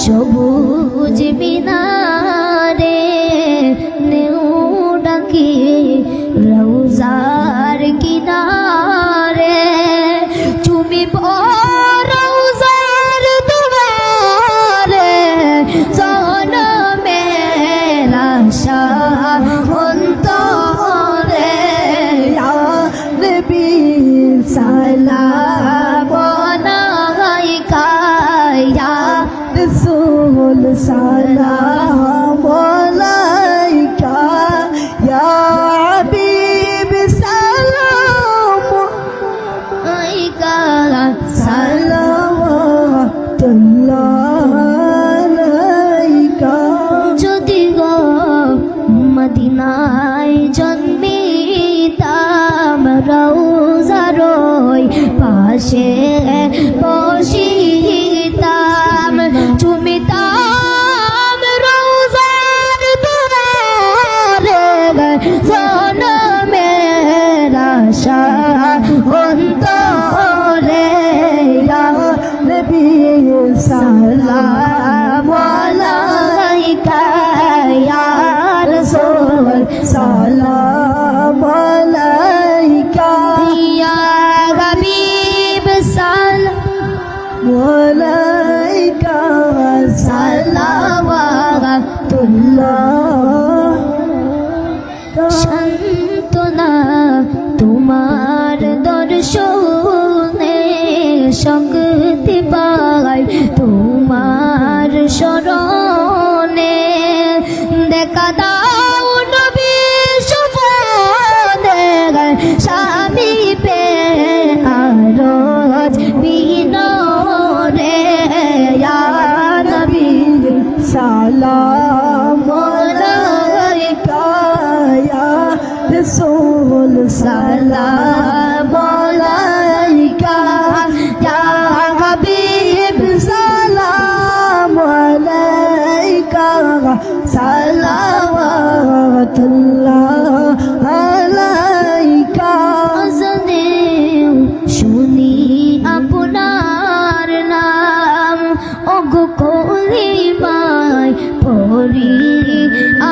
সবুজ মিনারে নেউ ডাকি রওজার কিনারে তুমি রওজার দুয়ারে জনমের আশা অন্তরে ইয়া নবী সালাম আলাইকা ইয়া রাসূল সালাম আলাইকা ইয়া হাবিব সালাম আলাইকা সালাওয়াতুল্লাহ আলাইকা যদি গো মদিনায় জন্মিতাম রওজার ওই পাশে বসিতাম চুমিতাম রওজার দুয়ারে জনমের আশা অন্তরে ইয়া নবী সালাম আলাইকা ইয়া রাসূল সালাম আলাইকা ইয়া হাবিব সালাম আলাইকা সালাওয়াতুল্লাহ শান্তনা তোমার দর্শনে শক্তি পাই তোমার শরণে দেখা দাও নবী সুবনে স্বামী পে আরজ বিনরে ইয়া নবী সালাম আলাইকা ইয়া রাসূল সালাম আলাইকা ইয়া হাবিব সালাম আলাইকা সালাওয়াতুল্লাহ আলাইকা আজানে শুনি আপনার নাম ওগো কলিমায় পড়ি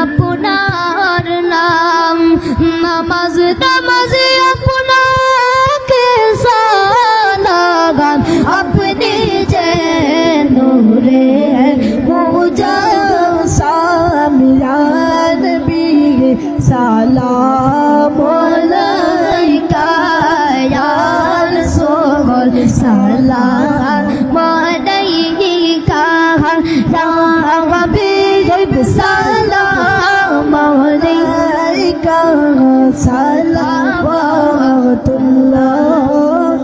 আপনার নাম নামাজ নামাজে আপনাকে সালাম আপনি যে নূরে মুজাসসাম ইয়া নবী সালাম আলাইকা ইয়া রাসূল সালাম আলাইকা ইয়া হাবিব সালাম আলাইকা সালাওয়াতুল্লাহ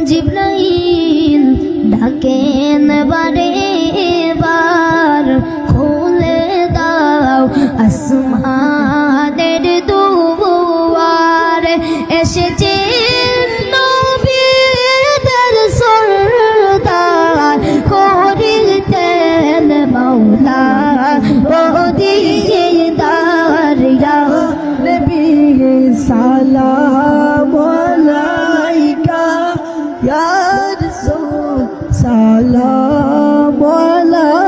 জিবরাইল ডাকেন বারে বার খুলে দাও আসমানের দুয়ার এসেছে নবীদের সরদার করিতেন মাওলা দিদার ইয়া নবী সালাম আলাইকা ইয়া রাসূল সালাম আলাইকা